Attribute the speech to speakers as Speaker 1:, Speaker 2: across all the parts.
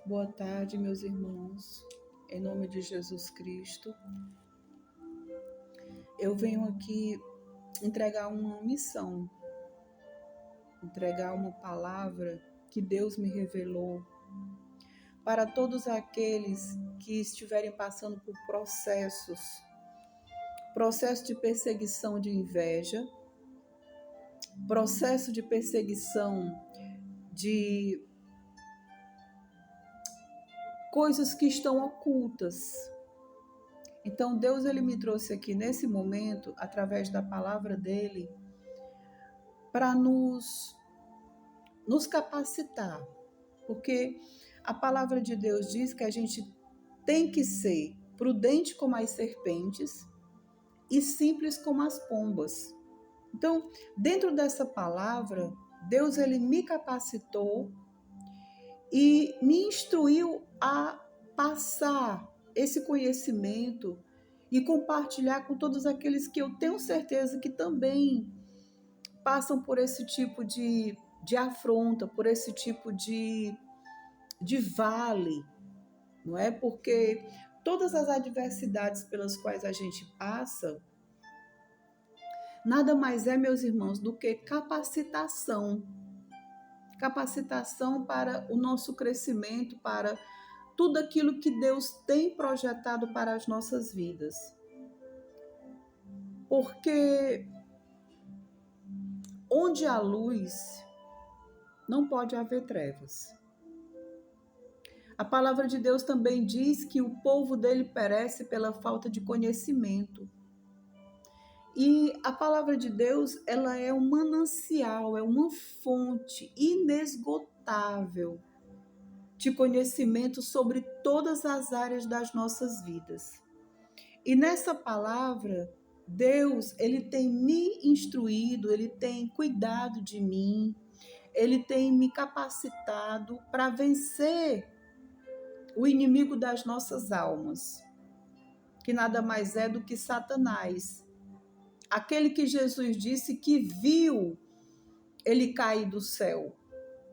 Speaker 1: Boa tarde, meus irmãos. Em nome de Jesus Cristo, eu venho aqui entregar uma missão, entregar uma palavra que Deus me revelou para todos aqueles que estiverem passando por processo de perseguição de inveja, processo de perseguição de coisas que estão ocultas. Então Deus ele me trouxe aqui nesse momento, através da palavra dele, para nos capacitar, porque a palavra de Deus diz que a gente tem que ser prudente como as serpentes e simples como as pombas. Então, dentro dessa palavra, Deus ele me capacitou e me instruiu a passar esse conhecimento e compartilhar com todos aqueles que eu tenho certeza que também passam por esse tipo de afronta, por esse tipo de vale, não é? Porque todas as adversidades pelas quais a gente passa, nada mais é, meus irmãos, do que capacitação para o nosso crescimento, para tudo aquilo que Deus tem projetado para as nossas vidas. Porque onde há luz, não pode haver trevas. A palavra de Deus também diz que o povo dele perece pela falta de conhecimento. E a palavra de Deus, ela é um manancial, é uma fonte inesgotável de conhecimento sobre todas as áreas das nossas vidas. E nessa palavra, Deus, ele tem me instruído, ele tem cuidado de mim, ele tem me capacitado para vencer o inimigo das nossas almas, que nada mais é do que Satanás. Aquele que Jesus disse que viu ele cair do céu.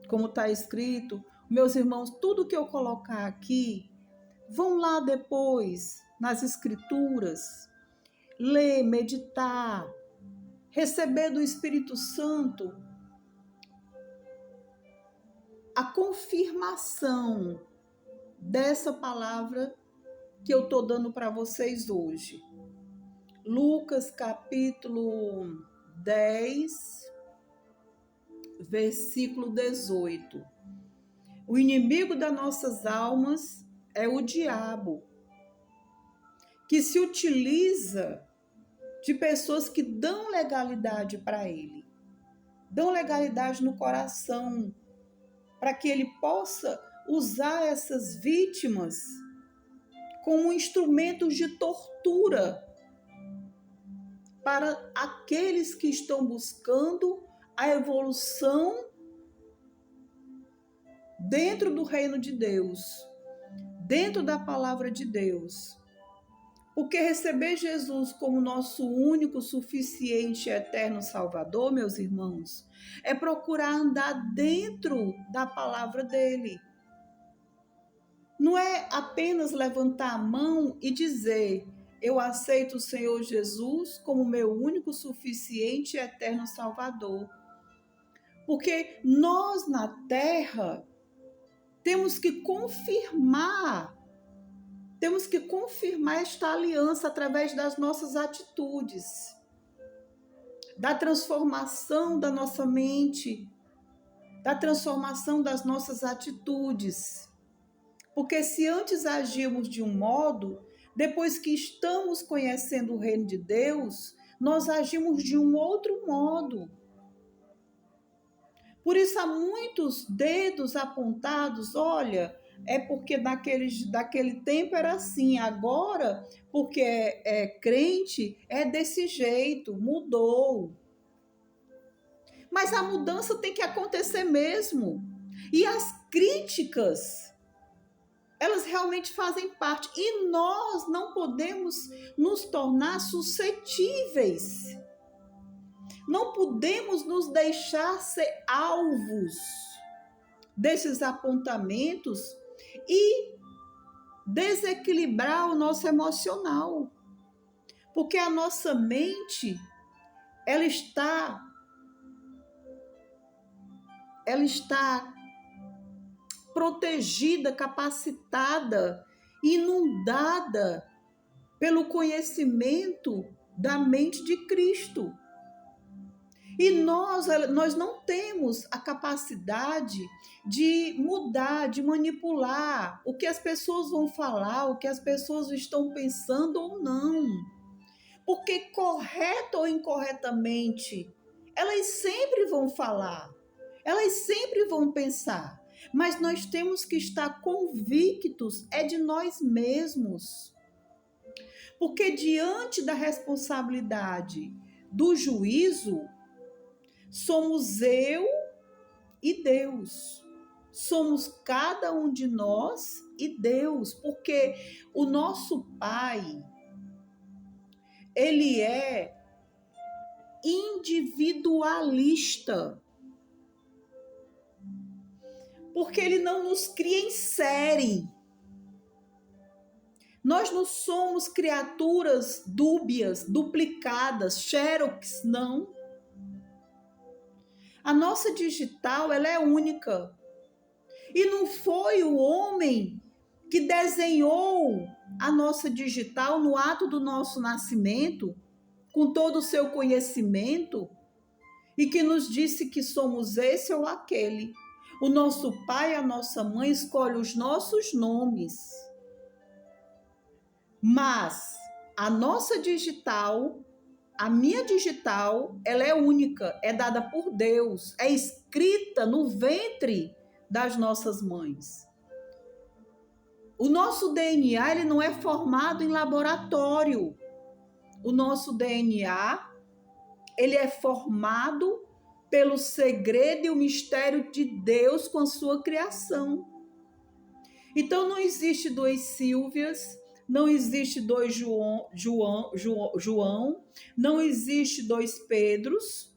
Speaker 1: Como está escrito, meus irmãos, tudo que eu colocar aqui, vão lá depois nas escrituras, ler, meditar, receber do Espírito Santo a confirmação dessa palavra que eu estou dando para vocês hoje. Lucas capítulo 10, versículo 18. O inimigo das nossas almas é o diabo, que se utiliza de pessoas que dão legalidade para ele, dão legalidade no coração, para que ele possa usar essas vítimas como instrumentos de tortura para aqueles que estão buscando a evolução dentro do reino de Deus, dentro da palavra de Deus. Porque receber Jesus como nosso único, suficiente e eterno Salvador, meus irmãos, é procurar andar dentro da palavra dele. Não é apenas levantar a mão e dizer: eu aceito o Senhor Jesus como meu único, suficiente e eterno Salvador. Porque nós na terra temos que confirmar esta aliança através das nossas atitudes, da transformação da nossa mente, da transformação das nossas atitudes. Porque se antes agimos de um modo, depois que estamos conhecendo o reino de Deus, nós agimos de um outro modo. Por isso há muitos dedos apontados, olha, é porque daquele tempo era assim, agora, porque é crente, é desse jeito, mudou. Mas a mudança tem que acontecer mesmo. E as críticas, elas realmente fazem parte. E nós não podemos nos tornar suscetíveis. Não podemos nos deixar ser alvos desses apontamentos e desequilibrar o nosso emocional. Porque a nossa mente, ela está protegida, capacitada, inundada pelo conhecimento da mente de Cristo. E nós não temos a capacidade de mudar, de manipular o que as pessoas vão falar, o que as pessoas estão pensando ou não. Porque correto ou incorretamente, elas sempre vão falar, elas sempre vão pensar. Mas nós temos que estar convictos de nós mesmos. Porque diante da responsabilidade do juízo, somos eu e Deus. Somos cada um de nós e Deus. Porque o nosso Pai, ele é individualista. Porque ele não nos cria em série. Nós não somos criaturas dúbias, duplicadas, xerox, não. A nossa digital, ela é única. E não foi o homem que desenhou a nossa digital no ato do nosso nascimento, com todo o seu conhecimento, e que nos disse que somos esse ou aquele. O nosso pai e a nossa mãe escolhem os nossos nomes. Mas a nossa digital, a minha digital, ela é única, é dada por Deus, é escrita no ventre das nossas mães. O nosso DNA, ele não é formado em laboratório. O nosso DNA, ele é formado pelo segredo e o mistério de Deus com a sua criação. Então não existe duas Sílvias, não existe dois João, não existe dois Pedros,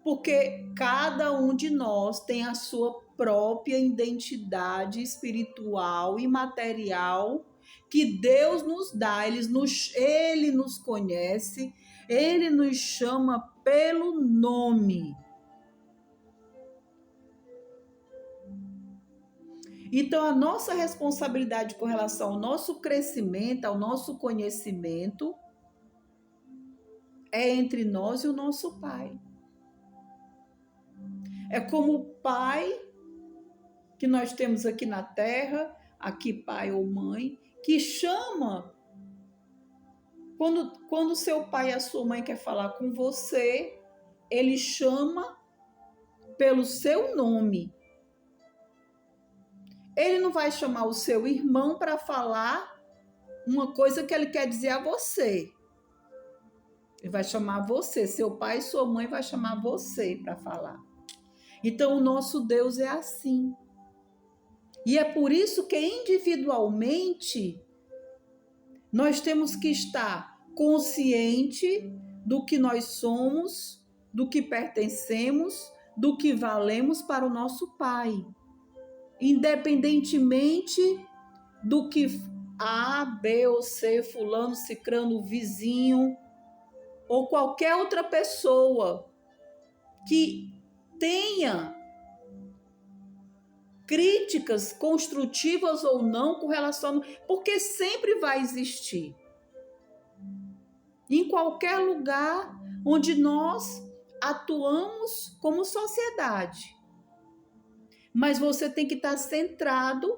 Speaker 1: porque cada um de nós tem a sua própria identidade espiritual e material que Deus nos dá. Ele nos conhece, ele nos chama pelo nome. Então, a nossa responsabilidade com relação ao nosso crescimento, ao nosso conhecimento, é entre nós e o nosso Pai. É como o Pai que nós temos aqui na Terra, aqui pai ou mãe, que chama, quando seu pai e a sua mãe quer falar com você, ele chama pelo seu nome. Ele não vai chamar o seu irmão para falar uma coisa que ele quer dizer a você. Ele vai chamar você, seu pai e sua mãe vai chamar você para falar. Então, o nosso Deus é assim. E é por isso que individualmente nós temos que estar consciente do que nós somos, do que pertencemos, do que valemos para o nosso Pai. Independentemente do que A, B ou C, fulano, cicrano, vizinho ou qualquer outra pessoa que tenha críticas construtivas ou não com relação, porque sempre vai existir. Em qualquer lugar onde nós atuamos como sociedade. Mas você tem que estar centrado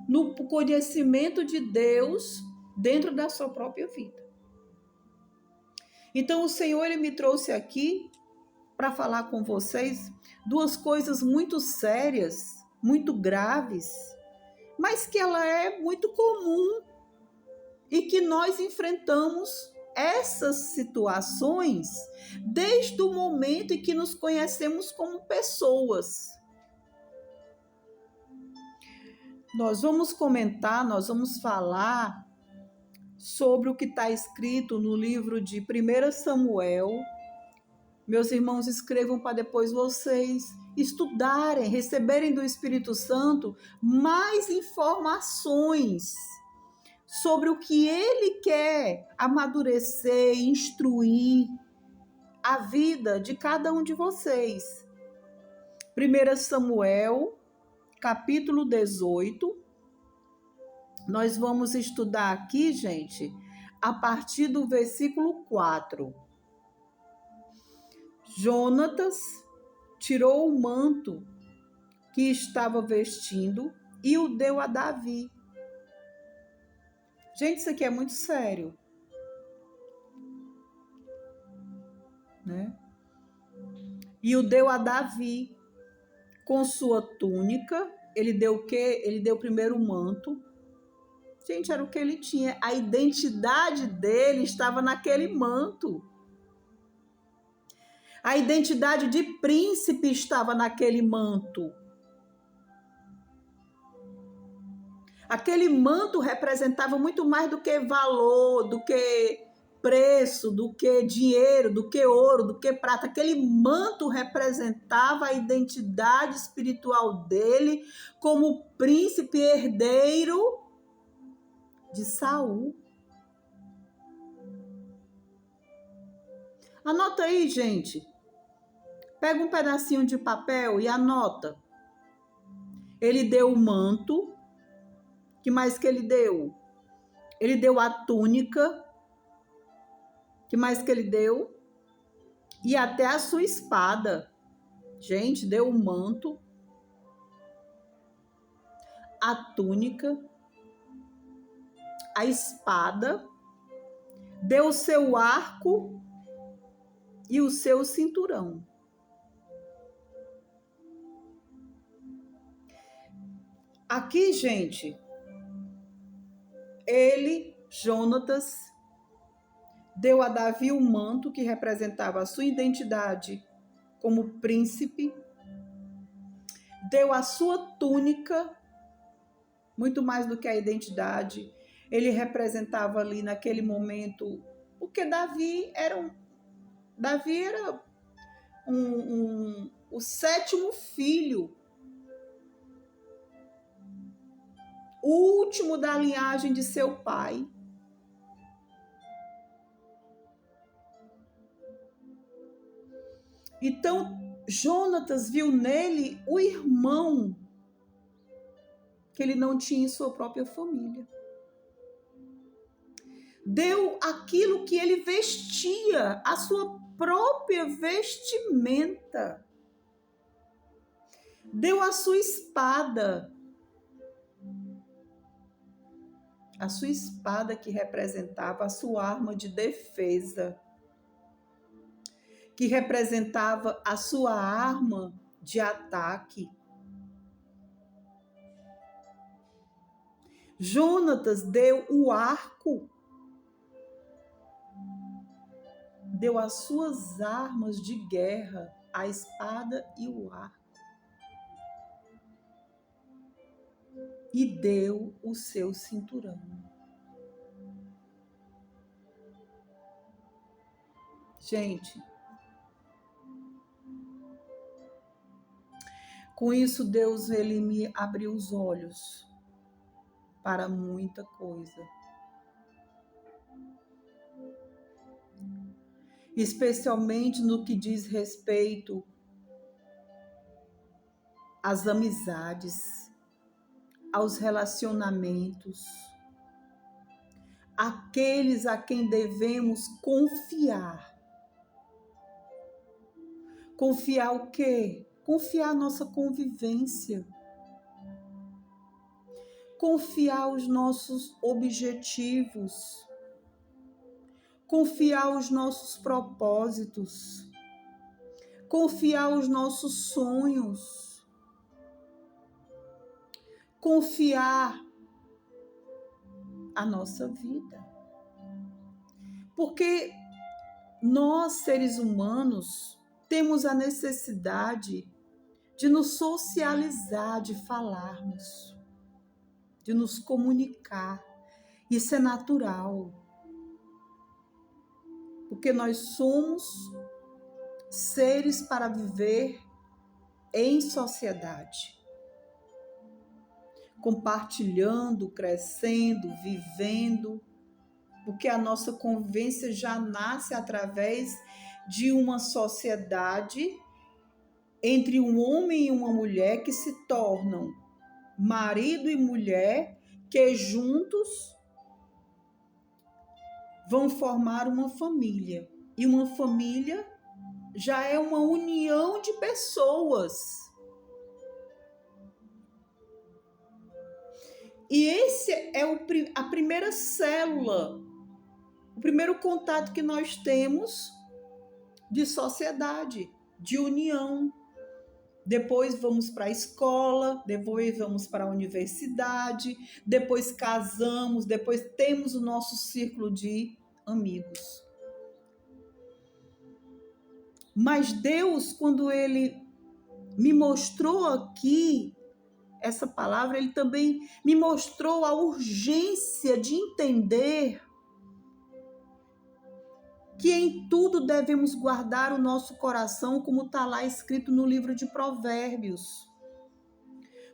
Speaker 1: no conhecimento de Deus dentro da sua própria vida. Então o Senhor, ele me trouxe aqui para falar com vocês duas coisas muito sérias, muito graves, mas que ela é muito comum e que nós enfrentamos essas situações desde o momento em que nos conhecemos como pessoas. Nós vamos comentar, nós vamos falar sobre o que está escrito no livro de 1 Samuel. Meus irmãos, escrevam para depois vocês estudarem, receberem do Espírito Santo mais informações sobre o que ele quer amadurecer, instruir a vida de cada um de vocês. 1 Samuel, capítulo 18. Nós vamos estudar aqui, gente, a partir do versículo 4. Jonatas tirou o manto que estava vestindo e o deu a Davi. Gente, isso aqui é muito sério, né? E o deu a Davi com sua túnica. Ele deu o quê? Ele deu primeiro o manto. Gente, era o que ele tinha. A identidade dele estava naquele manto. A identidade de príncipe estava naquele manto. Aquele manto representava muito mais do que valor, do que preço, do que dinheiro, do que ouro, do que prata. Aquele manto representava a identidade espiritual dele como príncipe herdeiro de Saul. Anota aí, gente. Pega um pedacinho de papel e anota. Ele deu o manto. Que mais que ele deu? Ele deu a túnica. Que mais que ele deu? E até a sua espada. Gente, deu o manto, a túnica, a espada, deu o seu arco e o seu cinturão. Aqui, gente, ele, Jonatas, deu a Davi o manto que representava a sua identidade como príncipe, deu a sua túnica, muito mais do que a identidade. Ele representava ali naquele momento, porque Davi era o sétimo filho, o último da linhagem de seu pai. Então, Jonatas viu nele o irmão que ele não tinha em sua própria família. Deu aquilo que ele vestia, a sua própria vestimenta. Deu a sua espada. A sua espada que representava a sua arma de defesa. Que representava a sua arma de ataque. Jonatas deu o arco. Deu as suas armas de guerra, a espada e o arco. E deu o seu cinturão. Gente, com isso Deus, ele me abriu os olhos para muita coisa. Especialmente no que diz respeito às amizades, aos relacionamentos, aqueles a quem devemos confiar. Confiar o quê? Confiar a nossa convivência. Confiar os nossos objetivos. Confiar os nossos propósitos. Confiar os nossos sonhos. Confiar a nossa vida. Porque nós, seres humanos, temos a necessidade de nos socializar, de falarmos, de nos comunicar. Isso é natural. Porque nós somos seres para viver em sociedade, compartilhando, crescendo, vivendo, porque a nossa convivência já nasce através de uma sociedade entre um homem e uma mulher que se tornam marido e mulher, que juntos vão formar uma família. E uma família já é uma união de pessoas. E esse é a primeira célula, o primeiro contato que nós temos de sociedade, de união. Depois vamos para a escola, depois vamos para a universidade, depois casamos, depois temos o nosso círculo de amigos. Mas Deus, quando Ele me mostrou aqui essa palavra, Ele também me mostrou a urgência de entender que em tudo devemos guardar o nosso coração, como está lá escrito no livro de Provérbios.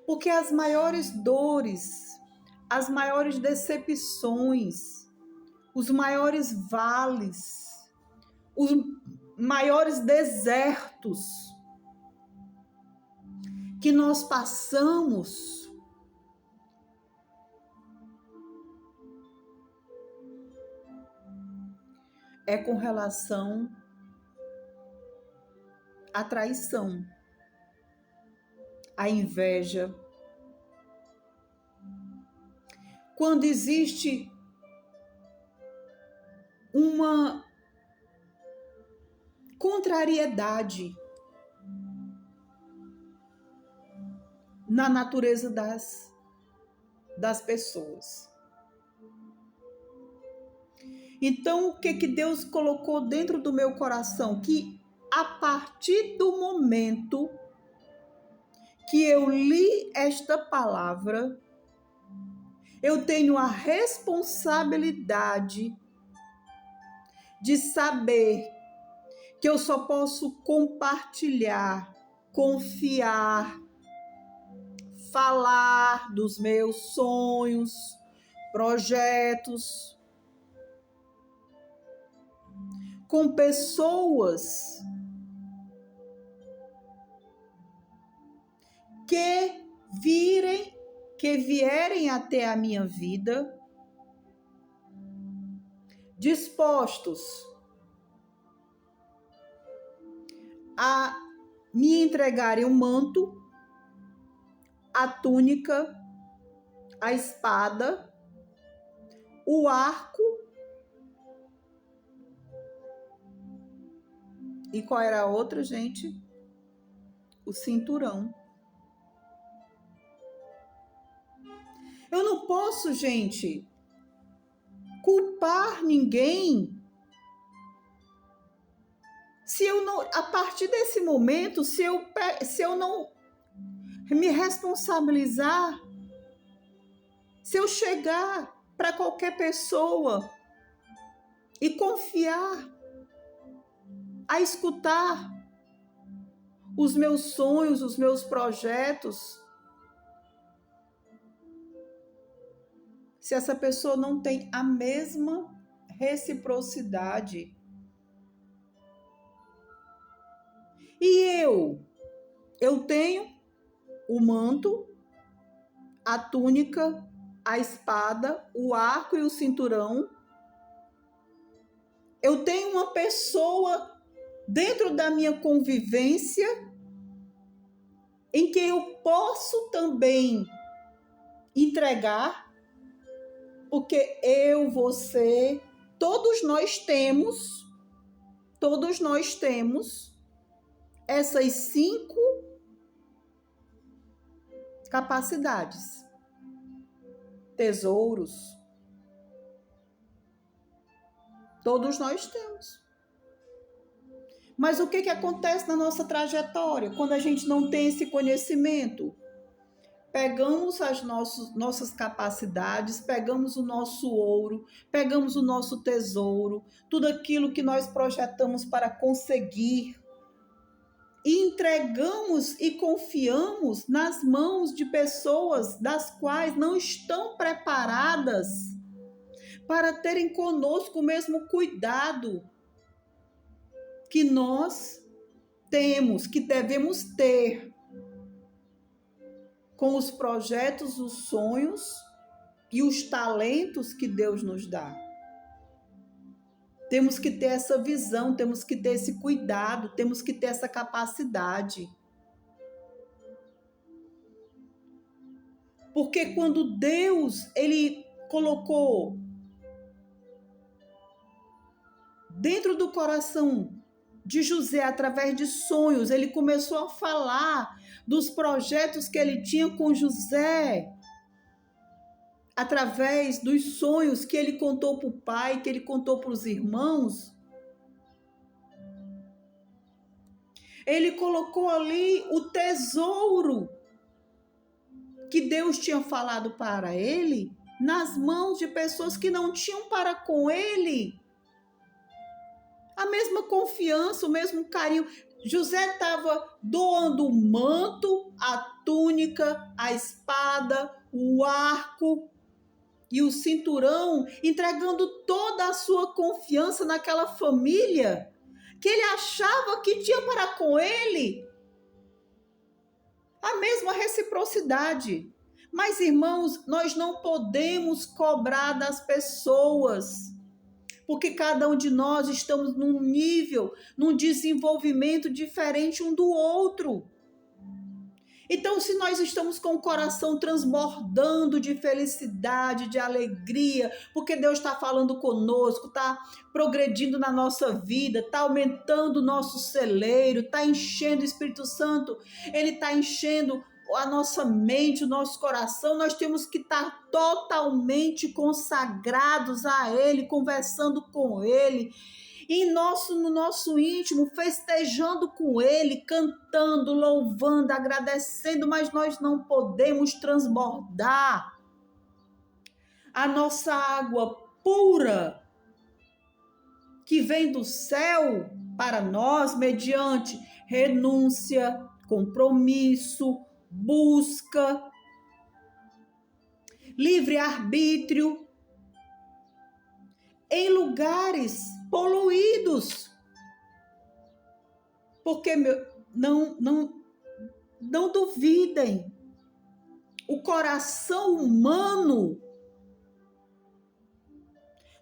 Speaker 1: Porque as maiores dores, as maiores decepções, os maiores vales, os maiores desertos que nós passamos é com relação à traição, à inveja. Quando existe uma contrariedade na natureza das pessoas. Então, o que Deus colocou dentro do meu coração? Que a partir do momento que eu li esta palavra, eu tenho a responsabilidade de saber que eu só posso compartilhar, confiar, falar dos meus sonhos, projetos, com pessoas que vierem até a minha vida dispostos a me entregarem o manto, a túnica, a espada, o arco. E qual era a outra, gente? O cinturão. Eu não posso, gente, culpar ninguém se eu não, a partir desse momento, se eu não me responsabilizar, se eu chegar para qualquer pessoa e confiar, a escutar os meus sonhos, os meus projetos, se essa pessoa não tem a mesma reciprocidade. E eu tenho o manto, a túnica, a espada, o arco e o cinturão. Eu tenho uma pessoa dentro da minha convivência em que eu posso também entregar, porque eu, você, todos nós temos essas 5 capacidades, tesouros. Todos nós temos. Mas o que acontece na nossa trajetória quando a gente não tem esse conhecimento? Pegamos as nossas capacidades, pegamos o nosso ouro, pegamos o nosso tesouro, tudo aquilo que nós projetamos para conseguir e entregamos e confiamos nas mãos de pessoas das quais não estão preparadas para terem conosco o mesmo cuidado que nós temos, que devemos ter com os projetos, os sonhos e os talentos que Deus nos dá. Temos que ter essa visão, temos que ter esse cuidado, temos que ter essa capacidade. Porque quando Deus, ele colocou dentro do coração de José, através de sonhos, ele começou a falar dos projetos que ele tinha com José, através dos sonhos que ele contou para o pai, que ele contou para os irmãos. Ele colocou ali o tesouro que Deus tinha falado para ele nas mãos de pessoas que não tinham para com ele a mesma confiança, o mesmo carinho. José estava doando o manto, a túnica, a espada, o arco e o cinturão, entregando toda a sua confiança naquela família que ele achava que tinha para com ele a mesma reciprocidade. Mas, irmãos, nós não podemos cobrar das pessoas, porque cada um de nós estamos num nível, num desenvolvimento diferente um do outro. Então, se nós estamos com o coração transbordando de felicidade, de alegria, porque Deus está falando conosco, está progredindo na nossa vida, está aumentando o nosso celeiro, está enchendo o Espírito Santo, Ele está enchendo a nossa mente, o nosso coração, nós temos que estar totalmente consagrados a Ele, conversando com Ele, no nosso íntimo, festejando com Ele, cantando, louvando, agradecendo, mas nós não podemos transbordar a nossa água pura que vem do céu para nós mediante renúncia, compromisso, busca, livre-arbítrio, em lugares poluídos. Porque não duvidem, o coração humano,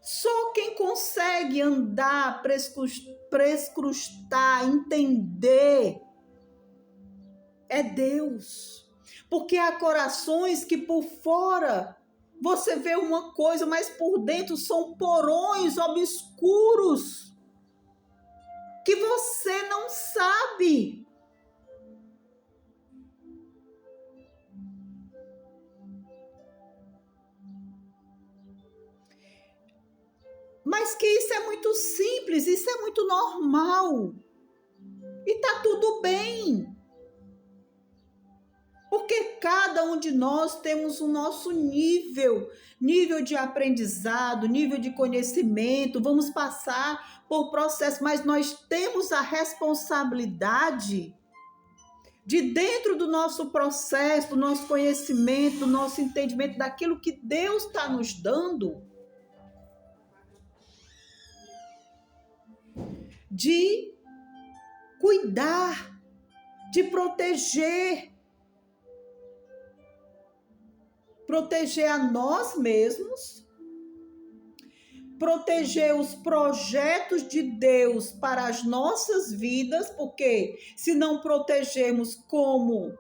Speaker 1: só quem consegue andar, prescrutar, entender, é Deus. Porque há corações que por fora você vê uma coisa, mas por dentro são porões obscuros que você não sabe. Mas que isso é muito simples, isso é muito normal. E tá tudo bem. Porque cada um de nós temos o nosso nível de aprendizado, nível de conhecimento, vamos passar por processo, mas nós temos a responsabilidade de, dentro do nosso processo, do nosso conhecimento, do nosso entendimento, daquilo que Deus está nos dando, de cuidar, de proteger a nós mesmos, proteger os projetos de Deus para as nossas vidas, porque se não protegermos como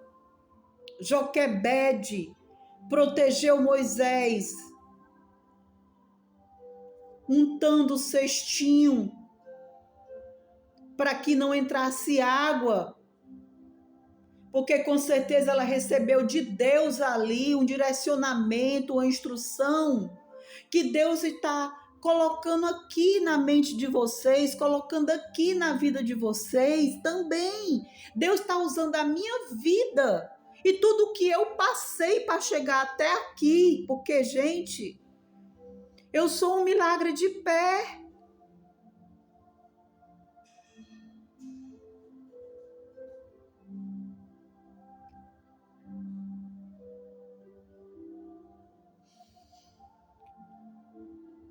Speaker 1: Joquebede protegeu Moisés, untando o cestinho para que não entrasse água, porque com certeza ela recebeu de Deus ali um direcionamento, uma instrução, que Deus está colocando aqui na mente de vocês, colocando aqui na vida de vocês também. Deus está usando a minha vida e tudo que eu passei para chegar até aqui, porque, gente, eu sou um milagre de pé.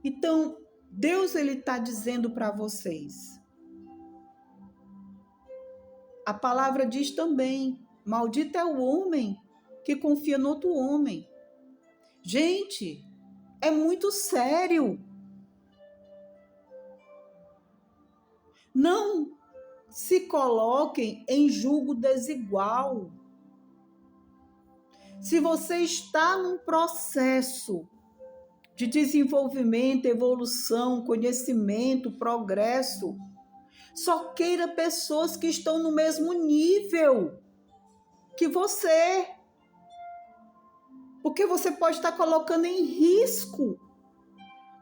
Speaker 1: Então, Deus ele está dizendo para vocês. A palavra diz também, maldito é o homem que confia no outro homem. Gente, é muito sério. Não se coloquem em julgo desigual. Se você está num processo de desenvolvimento, evolução, conhecimento, progresso, só queira pessoas que estão no mesmo nível que você. Porque você pode estar colocando em risco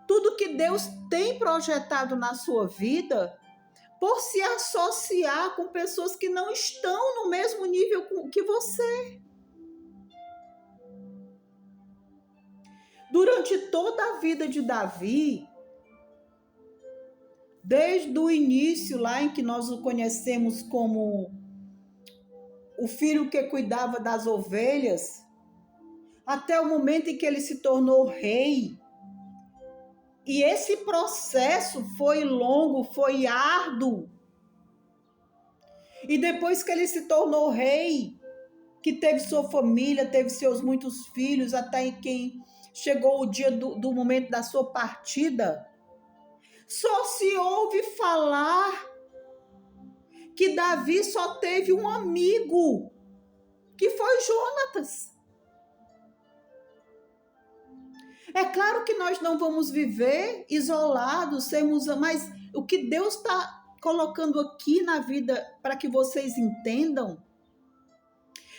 Speaker 1: tudo que Deus tem projetado na sua vida por se associar com pessoas que não estão no mesmo nível que você. Durante toda a vida de Davi, desde o início lá em que nós o conhecemos como o filho que cuidava das ovelhas, até o momento em que ele se tornou rei. E esse processo foi longo, foi árduo. E depois que ele se tornou rei, que teve sua família, teve seus muitos filhos, até quem chegou o dia do momento da sua partida, só se ouve falar que Davi só teve um amigo, que foi Jonatas. É claro que nós não vamos viver isolados, mas o que Deus está colocando aqui na vida para que vocês entendam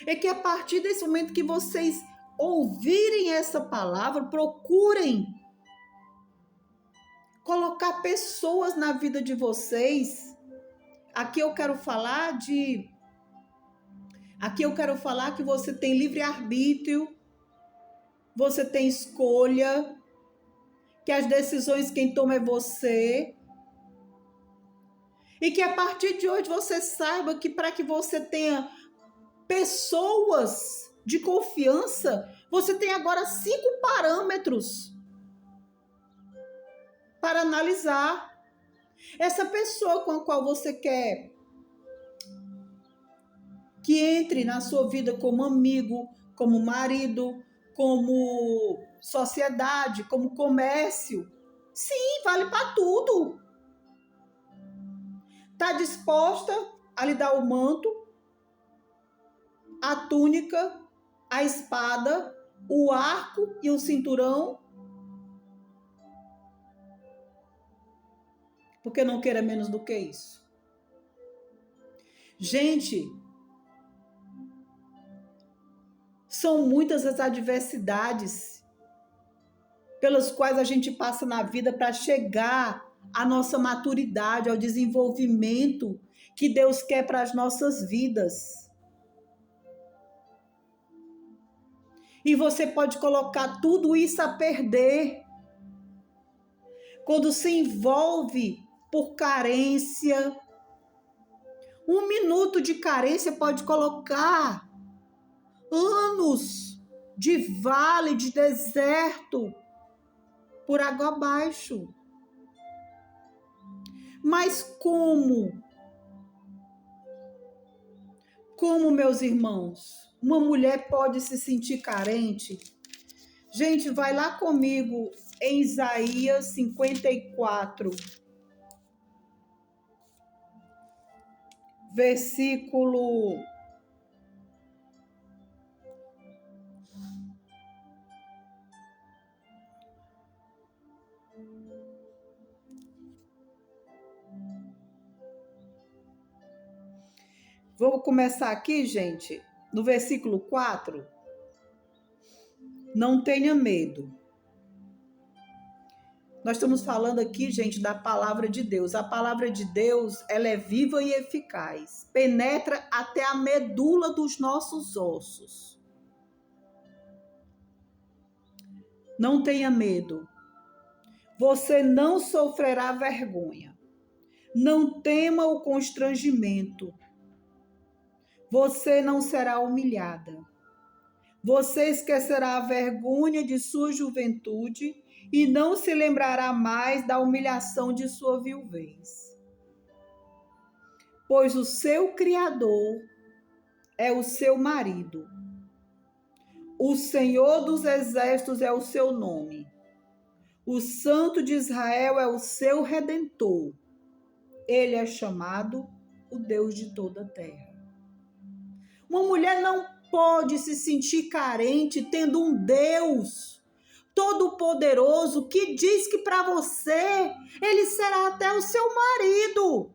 Speaker 1: é que a partir desse momento que vocês ouvirem essa palavra, procurem colocar pessoas na vida de vocês. Aqui eu quero falar que você tem livre-arbítrio, você tem escolha, que as decisões quem toma é você. E que a partir de hoje você saiba que para que você tenha pessoas de confiança, você tem agora 5 parâmetros para analisar. Essa pessoa com a qual você quer que entre na sua vida como amigo, como marido, como sociedade, como comércio. Sim, vale para tudo. Está disposta a lhe dar o manto, a túnica, a espada, o arco e o cinturão? Porque não queira menos do que isso. Gente, são muitas as adversidades pelas quais a gente passa na vida para chegar à nossa maturidade, ao desenvolvimento que Deus quer para as nossas vidas. E você pode colocar tudo isso a perder quando se envolve por carência. 1 minuto de carência pode colocar anos de vale, de deserto, por água abaixo. Mas como, meus irmãos, uma mulher pode se sentir carente? Gente, vai lá comigo em Isaías 54, versículo 4. Vou começar aqui, gente, no versículo 4. Não tenha medo. Nós estamos falando aqui, gente, da palavra de Deus. A palavra de Deus, ela é viva e eficaz. Penetra até a medula dos nossos ossos. Não tenha medo. Você não sofrerá vergonha. Não tema o constrangimento. Você não será humilhada. Você esquecerá a vergonha de sua juventude e não se lembrará mais da humilhação de sua viuvez. Pois o seu Criador é o seu marido. O Senhor dos Exércitos é o seu nome. O Santo de Israel é o seu Redentor. Ele é chamado o Deus de toda a terra. Uma mulher não pode se sentir carente tendo um Deus todo-poderoso que diz que para você ele será até o seu marido.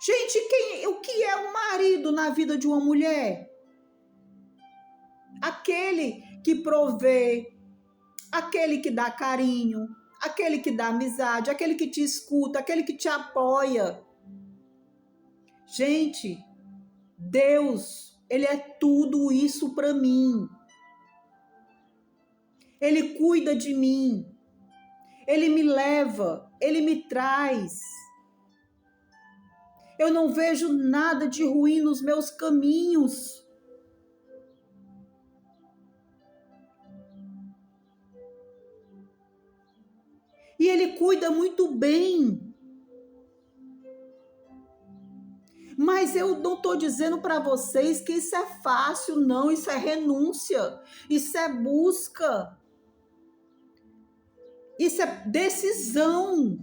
Speaker 1: Gente, o que é um marido na vida de uma mulher? Aquele que provê, aquele que dá carinho, aquele que dá amizade, aquele que te escuta, aquele que te apoia. Gente, Deus, ele é tudo isso para mim. Ele cuida de mim. Ele me leva, ele me traz. Eu não vejo nada de ruim nos meus caminhos. E ele cuida muito bem. Mas eu não estou dizendo para vocês que isso é fácil, não. Isso é renúncia. Isso é busca. Isso é decisão.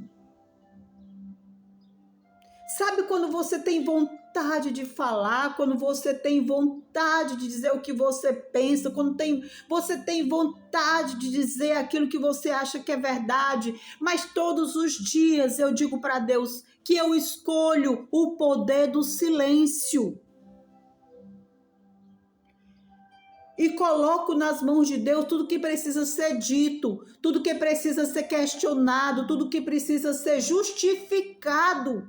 Speaker 1: Sabe quando você tem vontade de falar, quando você tem vontade de dizer o que você pensa, quando você tem vontade de dizer aquilo que você acha que é verdade, mas todos os dias eu digo para Deus que eu escolho o poder do silêncio. E coloco nas mãos de Deus tudo que precisa ser dito, tudo que precisa ser questionado, tudo que precisa ser justificado.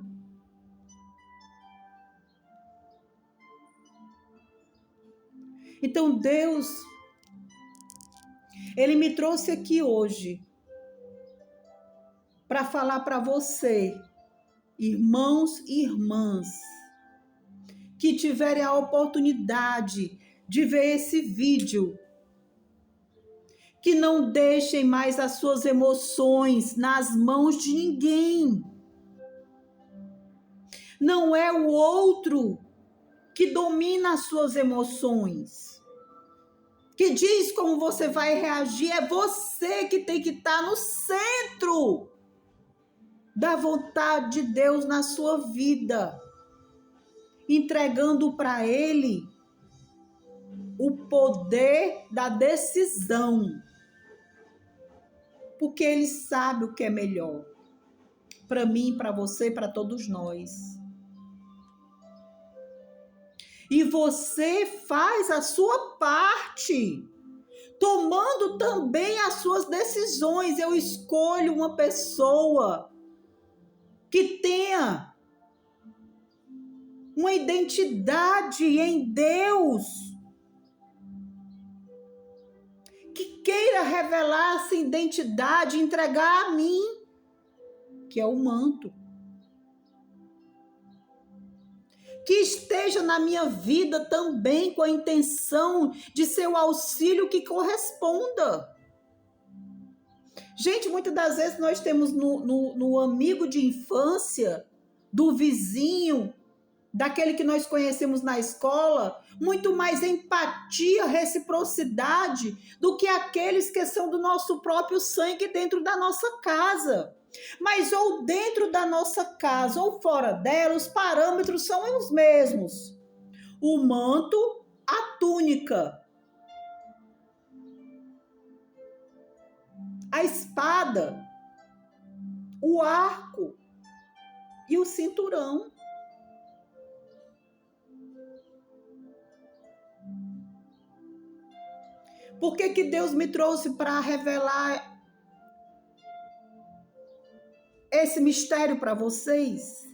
Speaker 1: Então Deus, ele me trouxe aqui hoje para falar para você, irmãos e irmãs, que tiverem a oportunidade de ver esse vídeo, que não deixem mais as suas emoções nas mãos de ninguém. Não é o outro que domina as suas emoções, que diz como você vai reagir, é você que tem que estar no centro da vontade de Deus na sua vida, entregando para Ele o poder da decisão, porque Ele sabe o que é melhor para mim, para você, para todos nós. E você faz a sua parte, tomando também as suas decisões. Eu escolho uma pessoa que tenha uma identidade em Deus, que queira revelar essa identidade, entregar a mim, que é o manto, que esteja na minha vida também com a intenção de ser o auxílio que corresponda. Gente, muitas das vezes nós temos no amigo de infância, do vizinho, daquele que nós conhecemos na escola, muito mais empatia, reciprocidade do que aqueles que são do nosso próprio sangue dentro da nossa casa. Mas ou dentro da nossa casa ou fora dela, os parâmetros são os mesmos. O manto, a túnica, a espada, o arco e o cinturão. Por que Deus me trouxe para revelar esse mistério para vocês?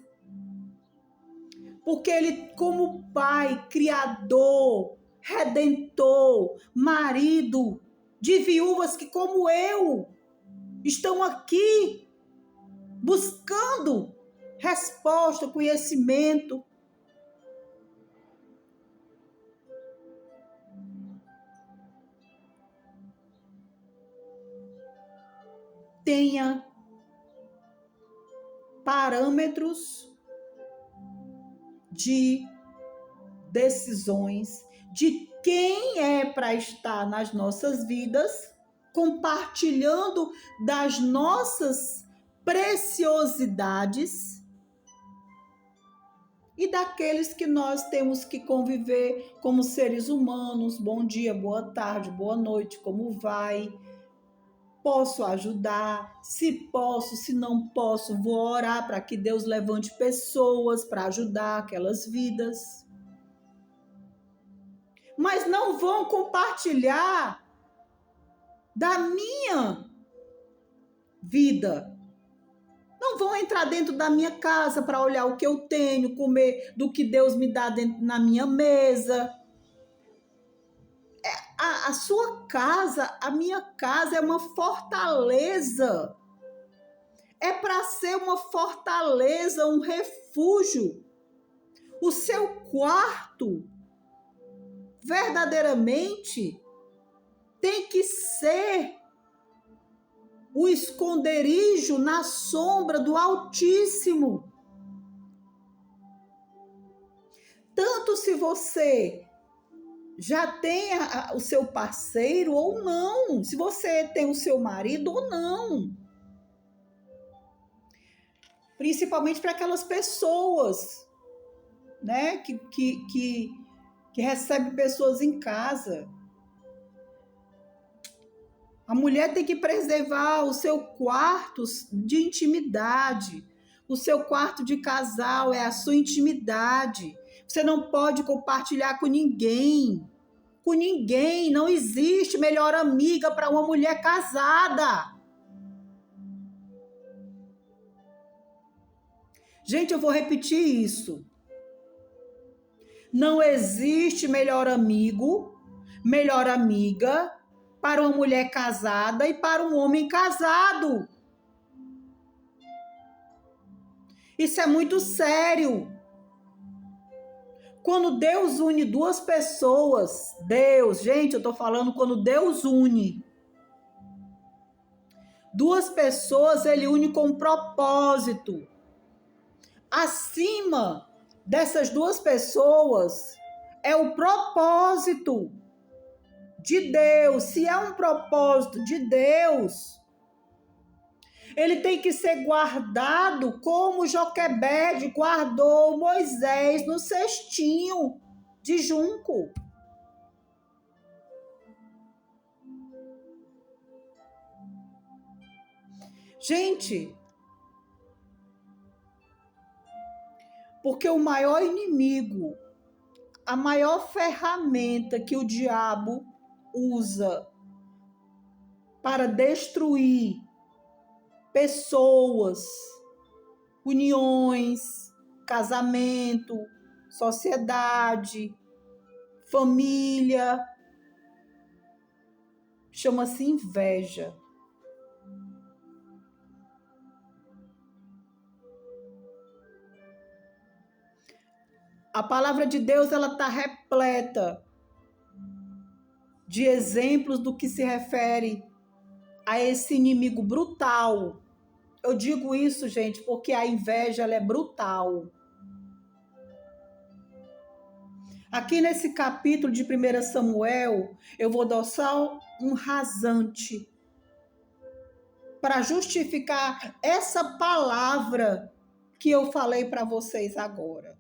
Speaker 1: Porque Ele, como Pai, Criador, Redentor, marido de viúvas que, como eu, estão aqui buscando resposta, conhecimento. tenha parâmetros de decisões de quem é para estar nas nossas vidas, compartilhando das nossas preciosidades e daqueles que nós temos que conviver como seres humanos. Bom dia, boa tarde, boa noite, como vai? Posso ajudar? Se posso, se não posso, vou orar para que Deus levante pessoas para ajudar aquelas vidas. Mas não vão compartilhar da minha vida. Não vão entrar dentro da minha casa para olhar o que eu tenho, comer do que Deus me dá na minha mesa. A sua casa, a minha casa é uma fortaleza. É para ser uma fortaleza, um refúgio. O seu quarto, verdadeiramente, tem que ser o esconderijo na sombra do Altíssimo. Tanto se você já tem o seu parceiro ou não, se você tem o seu marido ou não. Principalmente para aquelas pessoas, né, que recebem pessoas em casa. A mulher tem que preservar o seu quarto de intimidade. O seu quarto de casal é a sua intimidade. Você não pode compartilhar com ninguém. Com ninguém. Não existe melhor amiga para uma mulher casada. Gente, eu vou repetir isso. Não existe melhor amigo, melhor amiga para uma mulher casada e para um homem casado. Isso é muito sério. Quando Deus une duas pessoas, gente, eu estou falando quando Deus une duas pessoas, ele une com um propósito. Acima dessas duas pessoas é o propósito de Deus. Se é um propósito de Deus, ele tem que ser guardado como Joquebede guardou Moisés no cestinho de junco. Gente, porque o maior inimigo, a maior ferramenta que o diabo usa para destruir pessoas, uniões, casamento, sociedade, família, chama-se inveja. A palavra de Deus, ela está repleta de exemplos do que se refere a esse inimigo brutal. Eu digo isso, gente, porque a inveja, ela é brutal. Aqui nesse capítulo de 1 Samuel, eu vou dar só um rasante para justificar essa palavra que eu falei para vocês agora.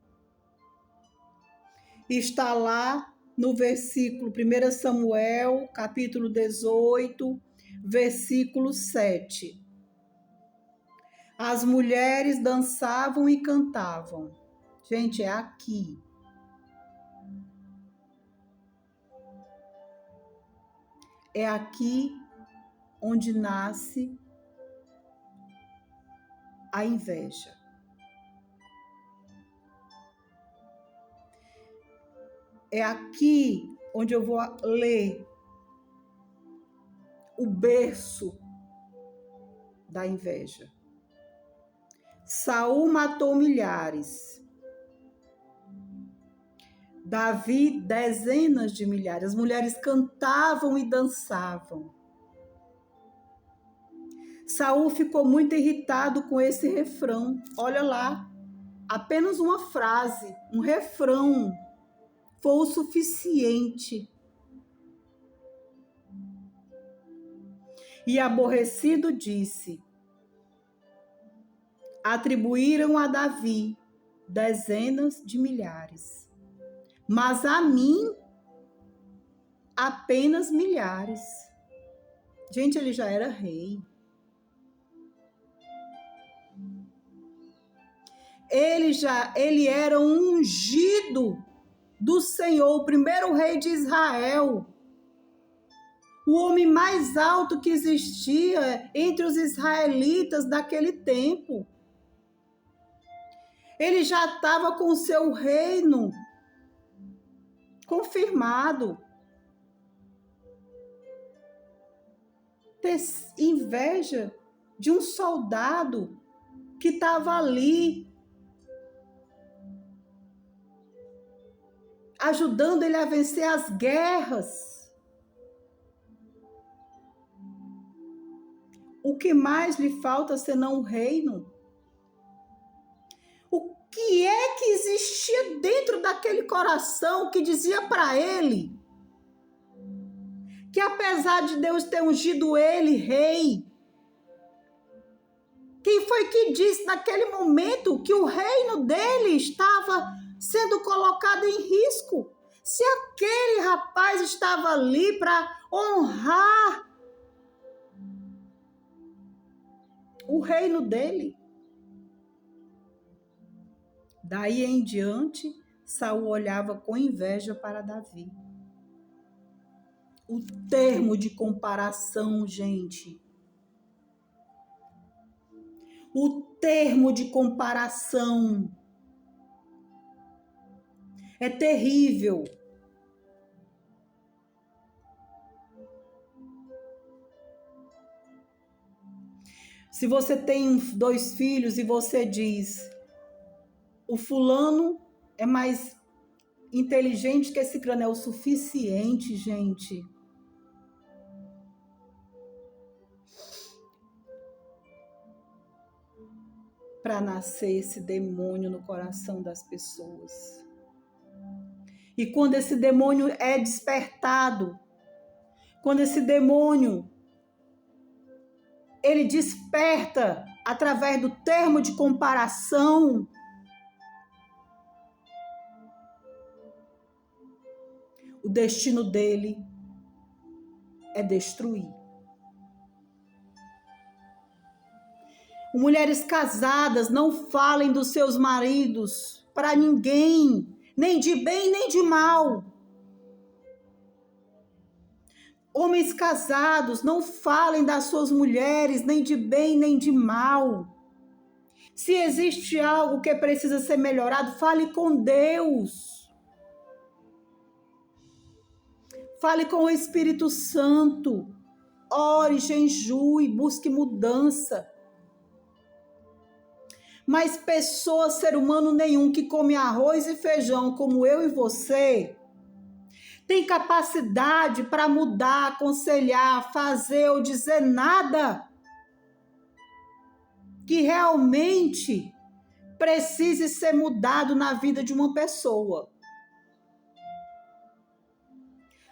Speaker 1: Está lá no versículo 1 Samuel, capítulo 18, versículo 7. As mulheres dançavam e cantavam. Gente, é aqui. É aqui onde nasce a inveja. É aqui onde eu vou ler o berço da inveja. Saul matou milhares. Davi, dezenas de milhares. As mulheres cantavam e dançavam. Saul ficou muito irritado com esse refrão. Olha lá, apenas uma frase, um refrão, foi o suficiente. E aborrecido disse: atribuíram a Davi dezenas de milhares, mas a mim apenas milhares. Gente, ele já era rei. Ele era um ungido do Senhor, o primeiro rei de Israel. O homem mais alto que existia entre os israelitas daquele tempo. Ele já estava com o seu reino confirmado. Ter inveja de um soldado que estava ali, ajudando ele a vencer as guerras. O que mais lhe falta senão o reino? O que é que existia dentro daquele coração que dizia para ele que, apesar de Deus ter ungido ele rei, quem foi que disse naquele momento que o reino dele estava sendo colocado em risco? Se aquele rapaz estava ali para honrar o reino dele. Daí em diante, Saul olhava com inveja para Davi. O termo de comparação, gente. O termo de comparação é terrível. Se você tem 2 filhos e você diz: o fulano é mais inteligente que esse crânio, é o suficiente, gente. Para nascer esse demônio no coração das pessoas. E quando esse demônio é despertado, quando esse demônio ele desperta através do termo de comparação, o destino dele é destruir. Mulheres casadas, não falem dos seus maridos para ninguém, nem de bem nem de mal. Homens casados, não falem das suas mulheres, nem de bem nem de mal. Se existe algo que precisa ser melhorado, fale com Deus. Fale com o Espírito Santo. Ore, jejue, busque mudança. Mas pessoa, ser humano nenhum que come arroz e feijão como eu e você, tem capacidade para mudar, aconselhar, fazer ou dizer nada que realmente precise ser mudado na vida de uma pessoa.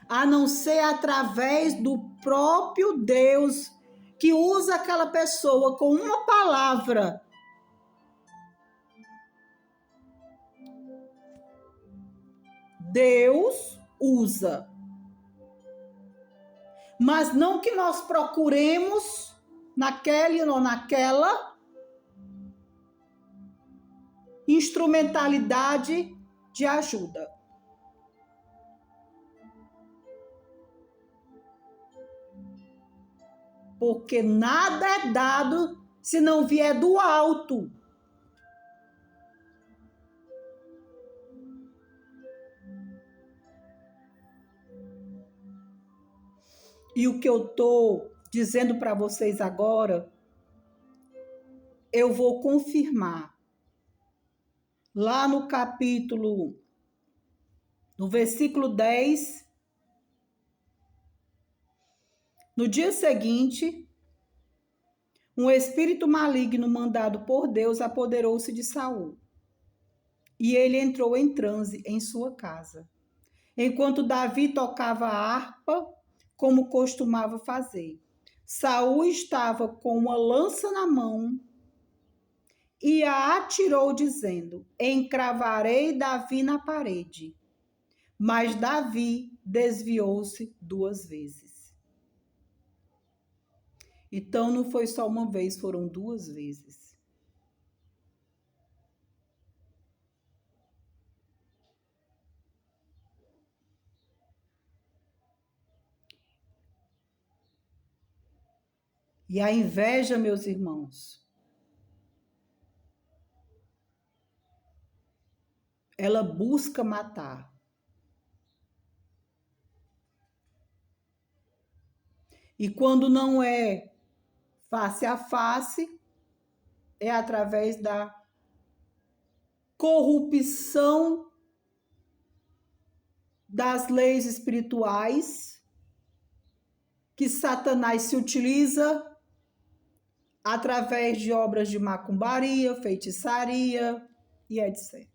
Speaker 1: A não ser através do próprio Deus, que usa aquela pessoa com uma palavra. Deus usa. Mas não que nós procuremos naquele ou naquela instrumentalidade de ajuda. Porque nada é dado se não vier do alto. E o que eu estou dizendo para vocês agora, eu vou confirmar. Lá no capítulo, no versículo 10, no dia seguinte, um espírito maligno mandado por Deus apoderou-se de Saul. E ele entrou em transe em sua casa, enquanto Davi tocava a harpa, como costumava fazer. Saul estava com uma lança na mão e a atirou, dizendo: encravarei Davi na parede. Mas Davi desviou-se 2 vezes. Então não foi só uma vez, foram 2 vezes. E a inveja, meus irmãos, ela busca matar. E quando não é face a face, é através da corrupção das leis espirituais que Satanás se utiliza através de obras de macumbaria, feitiçaria e etc.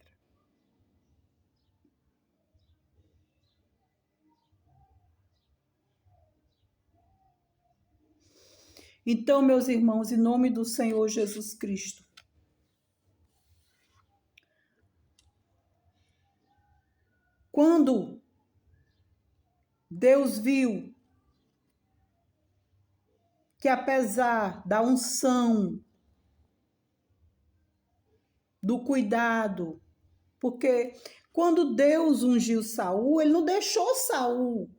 Speaker 1: Então, meus irmãos, em nome do Senhor Jesus Cristo, quando Deus viu que apesar da unção, do cuidado, porque quando Deus ungiu Saul, ele não deixou Saul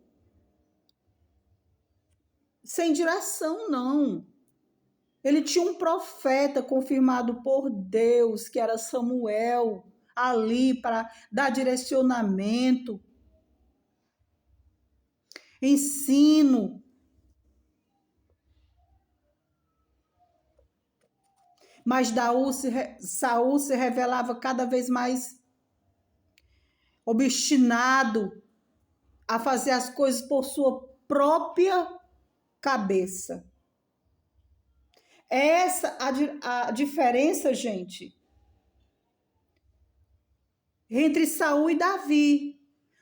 Speaker 1: sem direção, não. Ele tinha um profeta confirmado por Deus, que era Samuel, ali para dar direcionamento, ensino. Mas Saul se revelava cada vez mais obstinado a fazer as coisas por sua própria cabeça. É essa a diferença, gente, entre Saul e Davi.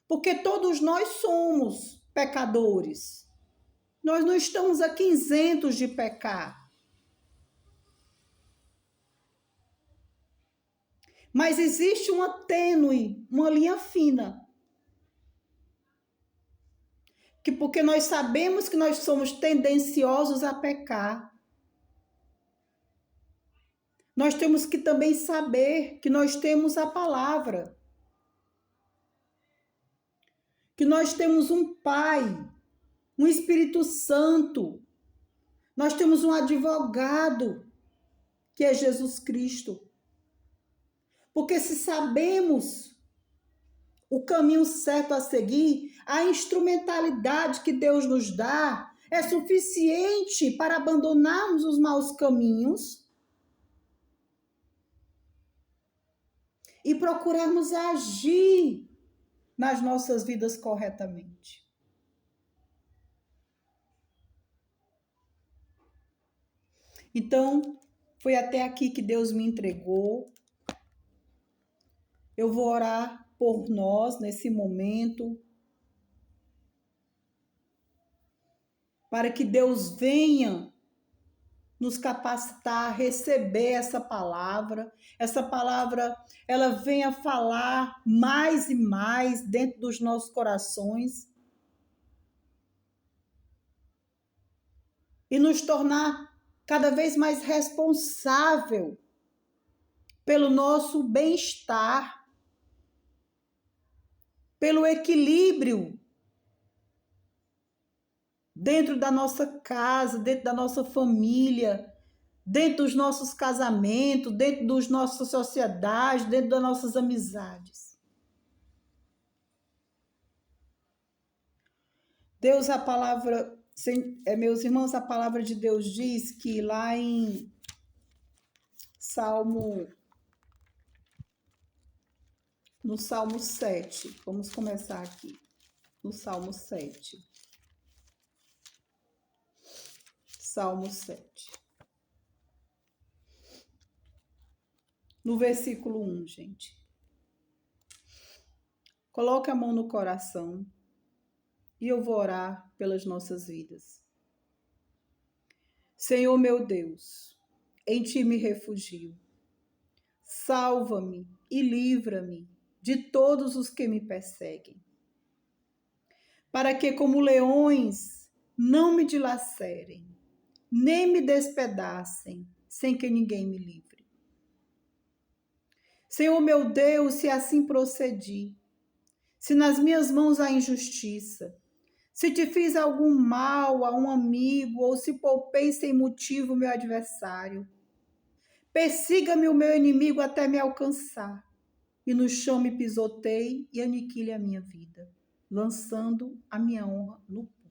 Speaker 1: Porque todos nós somos pecadores. Nós não estamos aqui isentos de pecar. Mas existe uma tênue, uma linha fina. Porque nós sabemos que nós somos tendenciosos a pecar. Nós temos que também saber que nós temos a palavra. Que nós temos um Pai, um Espírito Santo. Nós temos um advogado, que é Jesus Cristo. Porque se sabemos o caminho certo a seguir, a instrumentalidade que Deus nos dá é suficiente para abandonarmos os maus caminhos e procurarmos agir nas nossas vidas corretamente. Então, foi até aqui que Deus me entregou. Eu vou orar por nós nesse momento, para que Deus venha nos capacitar a receber essa palavra ela venha falar mais e mais dentro dos nossos corações e nos tornar cada vez mais responsável pelo nosso bem-estar, pelo equilíbrio dentro da nossa casa, dentro da nossa família, dentro dos nossos casamentos, dentro das nossas sociedades, dentro das nossas amizades. Deus, a palavra, meus irmãos, a palavra de Deus diz que lá em no Salmo 7, vamos começar aqui, no Salmo 7. Salmo 7. no versículo 1, gente. Coloque a mão no coração e eu vou orar pelas nossas vidas. Senhor meu Deus, em ti me refugio. Salva-me e livra-me de todos os que me perseguem, para que, como leões, não me dilacerem, nem me despedacem, sem que ninguém me livre. Senhor meu Deus, se assim procedi, se nas minhas mãos há injustiça, se te fiz algum mal a um amigo, ou se poupei sem motivo meu adversário, persiga-me o meu inimigo até me alcançar, e no chão me pisoteie e aniquile a minha vida, lançando a minha honra no pó.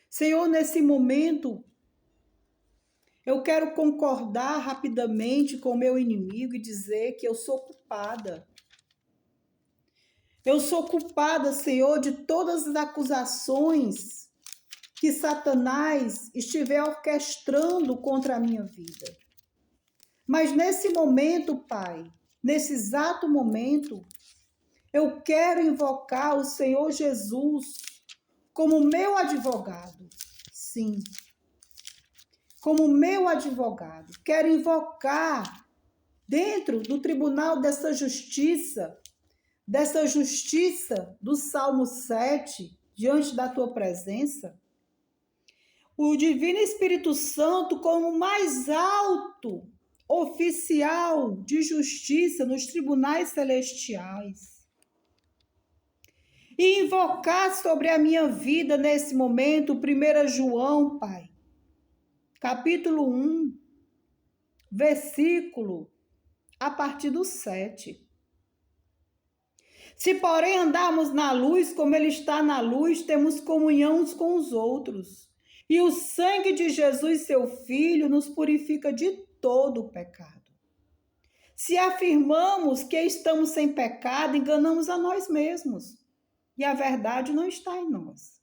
Speaker 1: Senhor, nesse momento, eu quero concordar rapidamente com o meu inimigo e dizer que eu sou culpada. Eu sou culpada, Senhor, de todas as acusações que Satanás estiver orquestrando contra a minha vida. Mas nesse momento, Pai, nesse exato momento, eu quero invocar o Senhor Jesus como meu advogado. Sim, como meu advogado. Quero invocar dentro do tribunal dessa justiça do Salmo 7, diante da tua presença, o Divino Espírito Santo como mais alto oficial de justiça nos tribunais celestiais. E invocar sobre a minha vida nesse momento, 1 João, Pai, capítulo 1, versículo a partir do 7. Se, porém, andarmos na luz, como Ele está na luz, temos comunhão uns com os outros. E o sangue de Jesus, seu Filho, nos purifica de todo o pecado. Se afirmamos que estamos sem pecado, enganamos a nós mesmos. E a verdade não está em nós.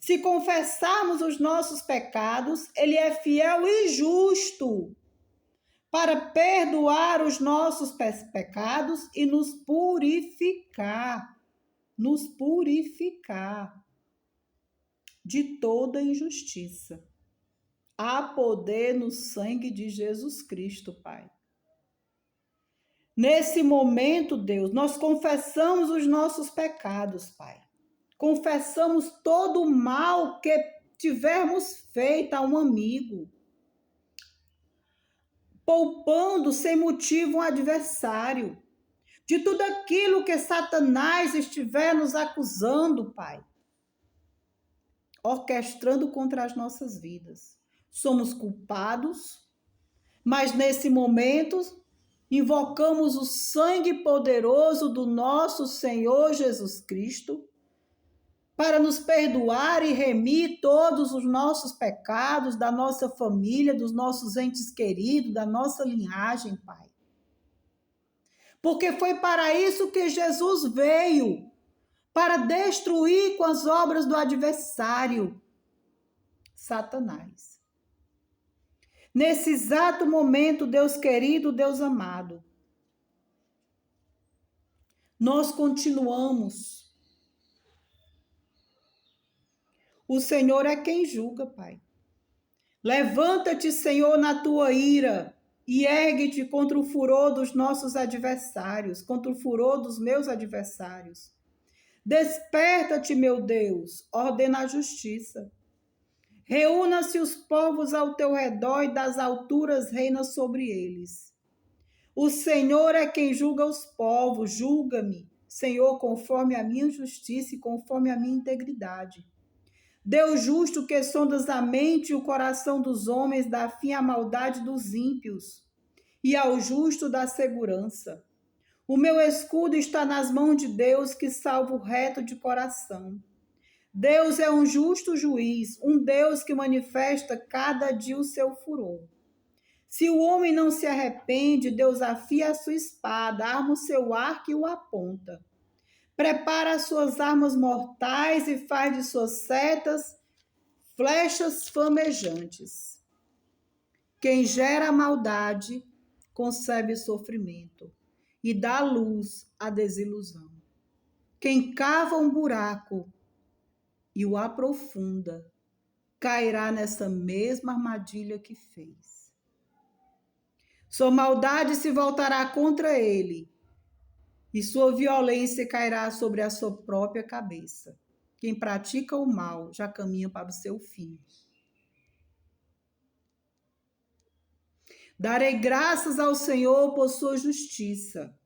Speaker 1: Se confessarmos os nossos pecados, Ele é fiel e justo para perdoar os nossos pecados e nos purificar de toda injustiça. Há poder no sangue de Jesus Cristo, Pai. Nesse momento, Deus, nós confessamos os nossos pecados, Pai. Confessamos todo o mal que tivermos feito a um amigo, poupando sem motivo um adversário, de tudo aquilo que Satanás estiver nos acusando, Pai, orquestrando contra as nossas vidas. Somos culpados, mas nesse momento invocamos o sangue poderoso do nosso Senhor Jesus Cristo para nos perdoar e remir todos os nossos pecados, da nossa família, dos nossos entes queridos, da nossa linhagem, Pai. Porque foi para isso que Jesus veio, para destruir com as obras do adversário, Satanás. Nesse exato momento, Deus querido, Deus amado, nós continuamos. O Senhor é quem julga, Pai. Levanta-te, Senhor, na tua ira e ergue-te contra o furor dos nossos adversários, contra o furor dos meus adversários. Desperta-te, meu Deus, ordena a justiça. Reúna-se os povos ao teu redor e das alturas reina sobre eles. O Senhor é quem julga os povos, julga-me, Senhor, conforme a minha justiça e conforme a minha integridade. Deus justo que sondas a mente e o coração dos homens, dá fim à maldade dos ímpios, e ao justo dá segurança. O meu escudo está nas mãos de Deus, que salva o reto de coração. Deus é um justo juiz, um Deus que manifesta cada dia o seu furor. Se o homem não se arrepende, Deus afia a sua espada, arma o seu arco e o aponta. Prepara as suas armas mortais e faz de suas setas flechas flamejantes. Quem gera a maldade concebe sofrimento e dá luz à desilusão. Quem cava um buraco e o aprofunda, cairá nessa mesma armadilha que fez. Sua maldade se voltará contra ele, e sua violência cairá sobre a sua própria cabeça. Quem pratica o mal já caminha para o seu fim. Darei graças ao Senhor por sua justiça.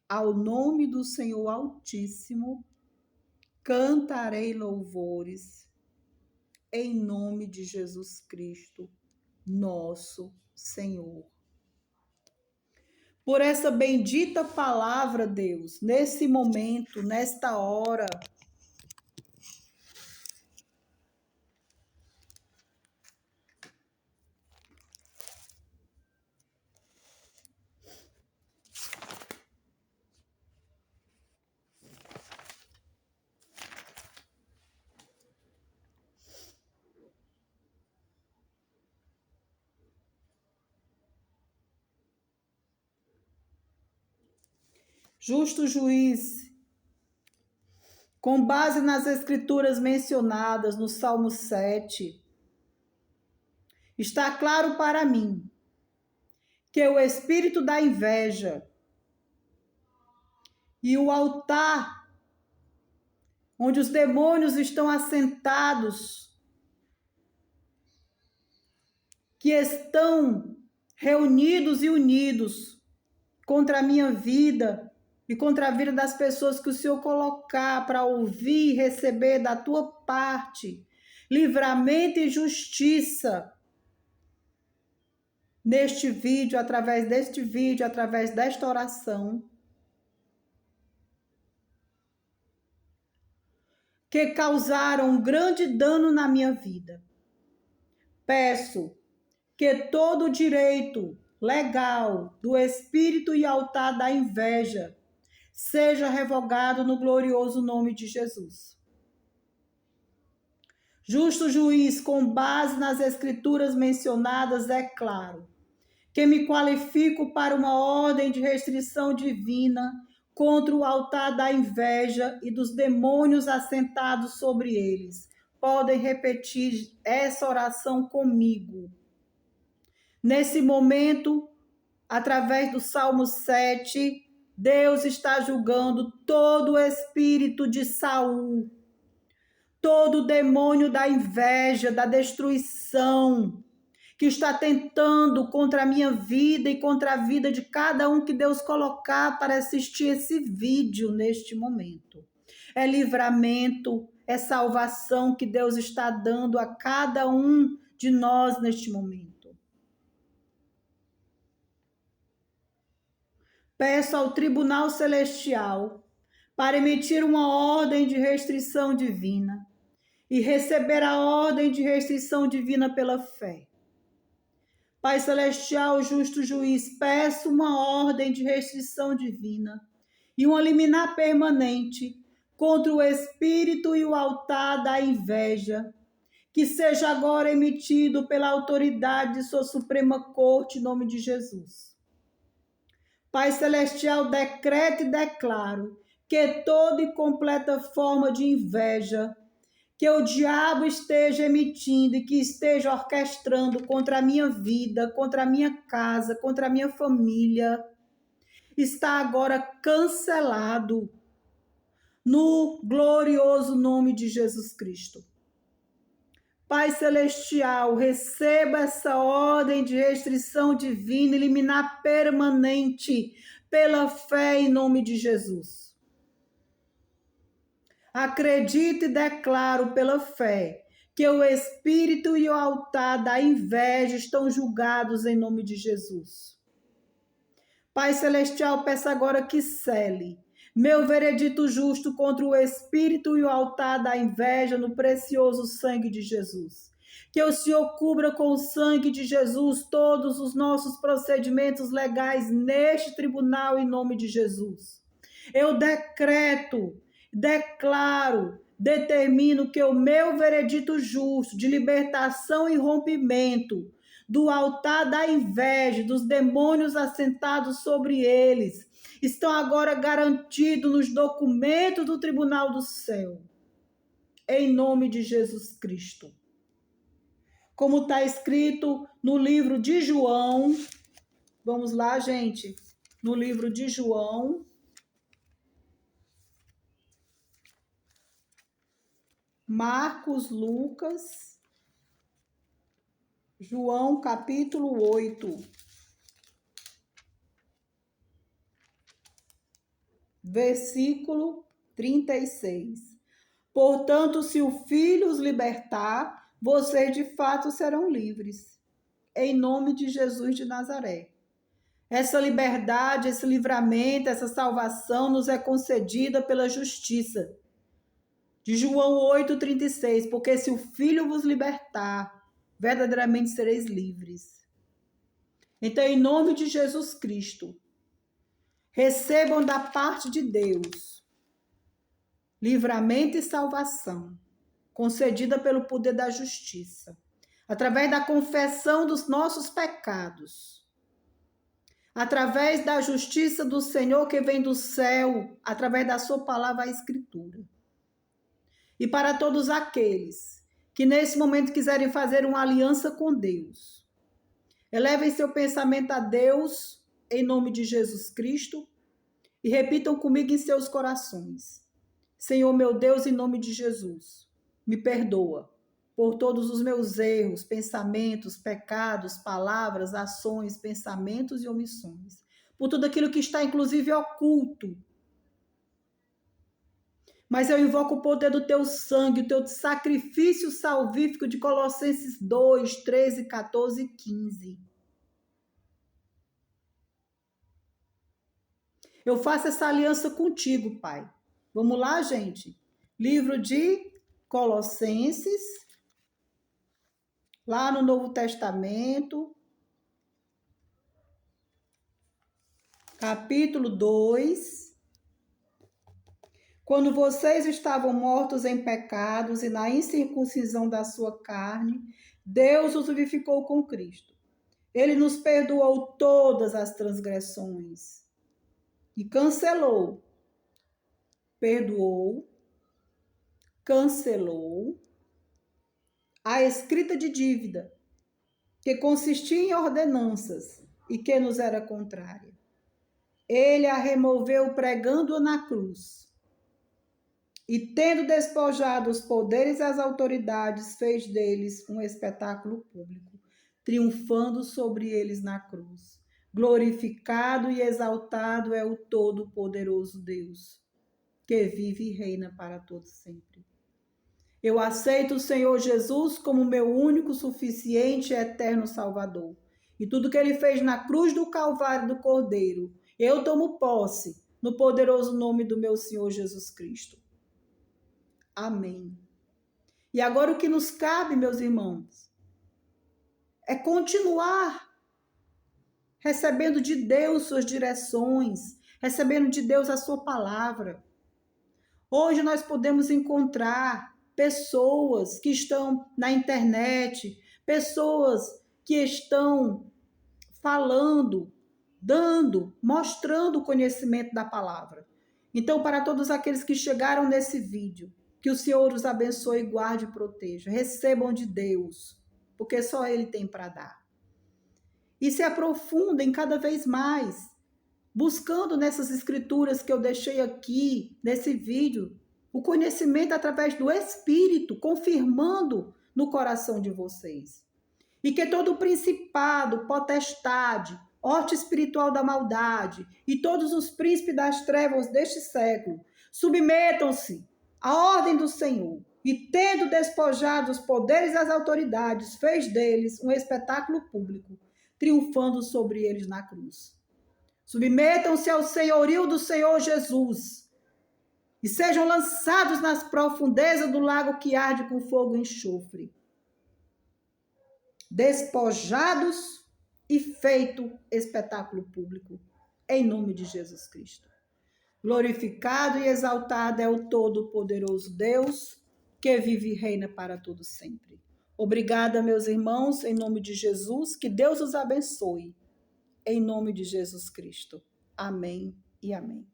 Speaker 1: Ao nome do Senhor Altíssimo, cantarei louvores em nome de Jesus Cristo, nosso Senhor. Por essa bendita palavra, Deus, nesse momento, nesta hora. Justo juiz, com base nas escrituras mencionadas no Salmo 7, está claro para mim que o espírito da inveja e o altar onde os demônios estão assentados, que estão reunidos e unidos contra a minha vida e contra a vida das pessoas que o Senhor colocar para ouvir e receber da tua parte livramento e justiça neste vídeo, através desta oração, que causaram um grande dano na minha vida. Peço que todo o direito legal do espírito e altar da inveja seja revogado no glorioso nome de Jesus. Justo juiz, com base nas escrituras mencionadas, é claro que me qualifico para uma ordem de restrição divina contra o altar da inveja e dos demônios assentados sobre eles. Podem repetir essa oração comigo. Nesse momento, através do Salmo 7, Deus está julgando todo o espírito de Saul, todo o demônio da inveja, da destruição, que está tentando contra a minha vida e contra a vida de cada um que Deus colocar para assistir esse vídeo neste momento. É livramento, é salvação que Deus está dando a cada um de nós neste momento. Peço ao Tribunal Celestial para emitir uma ordem de restrição divina e receber a ordem de restrição divina pela fé. Pai Celestial, justo juiz, peço uma ordem de restrição divina e um liminar permanente contra o espírito e o altar da inveja, que seja agora emitido pela autoridade de sua Suprema Corte, em nome de Jesus. Pai Celestial, decreto e declaro que toda e completa forma de inveja que o diabo esteja emitindo e que esteja orquestrando contra a minha vida, contra a minha casa, contra a minha família, está agora cancelado no glorioso nome de Jesus Cristo. Pai Celestial, receba essa ordem de restrição divina e liminar permanente pela fé em nome de Jesus. Acredito e declaro pela fé que o espírito e o altar da inveja estão julgados em nome de Jesus. Pai Celestial, peço agora que cele meu veredito justo contra o espírito e o altar da inveja no precioso sangue de Jesus. Que o Senhor cubra com o sangue de Jesus todos os nossos procedimentos legais neste tribunal em nome de Jesus. Eu decreto, declaro, determino que o meu veredito justo de libertação e rompimento do altar da inveja, dos demônios assentados sobre eles, estão agora garantidos nos documentos do tribunal do céu. Em nome de Jesus Cristo. Como está escrito no livro de João, vamos lá, gente, no livro de João, Marcos, Lucas, João capítulo 8, versículo 36. Portanto, se o Filho os libertar, vocês de fato serão livres. Em nome de Jesus de Nazaré. Essa liberdade, esse livramento, essa salvação nos é concedida pela justiça. De João 8,36, porque se o Filho vos libertar, verdadeiramente sereis livres. Então, em nome de Jesus Cristo, recebam da parte de Deus livramento e salvação, concedida pelo poder da justiça, através da confissão dos nossos pecados, através da justiça do Senhor que vem do céu, através da sua palavra, a Escritura. E para todos aqueles que nesse momento quiserem fazer uma aliança com Deus, elevem seu pensamento a Deus em nome de Jesus Cristo e repitam comigo em seus corações: Senhor meu Deus, em nome de Jesus, me perdoa por todos os meus erros, pensamentos, pecados, palavras, ações, pensamentos e omissões, por tudo aquilo que está inclusive oculto. Mas eu invoco o poder do teu sangue, o teu sacrifício salvífico de Colossenses 2, 13, 14 e 15. Eu faço essa aliança contigo, Pai. Vamos lá, gente? Livro de Colossenses, lá no Novo Testamento, capítulo 2. Quando vocês estavam mortos em pecados e na incircuncisão da sua carne, Deus os vivificou com Cristo. Ele nos perdoou todas as transgressões e cancelou, perdoou, cancelou a escrita de dívida, que consistia em ordenanças e que nos era contrária. Ele a removeu pregando-a na cruz. E tendo despojado os poderes e as autoridades, fez deles um espetáculo público, triunfando sobre eles na cruz. Glorificado e exaltado é o Todo-Poderoso Deus, que vive e reina para todo sempre. Eu aceito o Senhor Jesus como meu único, suficiente e eterno Salvador. E tudo que ele fez na cruz do Calvário do Cordeiro, eu tomo posse no poderoso nome do meu Senhor Jesus Cristo. Amém. E agora o que nos cabe, meus irmãos, é continuar recebendo de Deus suas direções, recebendo de Deus a sua palavra. Hoje nós podemos encontrar pessoas que estão na internet, pessoas que estão falando, dando, mostrando o conhecimento da palavra. Então, para todos aqueles que chegaram nesse vídeo, que o Senhor os abençoe, guarde e proteja. Recebam de Deus, porque só Ele tem para dar. E se aprofundem cada vez mais, buscando nessas escrituras que eu deixei aqui, nesse vídeo, o conhecimento através do Espírito, confirmando no coração de vocês. E que todo principado, potestade, horte espiritual da maldade e todos os príncipes das trevas deste século submetam-se a ordem do Senhor, e tendo despojado os poderes e as autoridades, fez deles um espetáculo público, triunfando sobre eles na cruz. Submetam-se ao senhorio do Senhor Jesus e sejam lançados nas profundezas do lago que arde com fogo e enxofre. Despojados e feito espetáculo público, em nome de Jesus Cristo. Glorificado e exaltado é o Todo-Poderoso Deus, que vive e reina para todo sempre. Obrigada, meus irmãos, em nome de Jesus. Que Deus os abençoe. Em nome de Jesus Cristo. Amém e amém.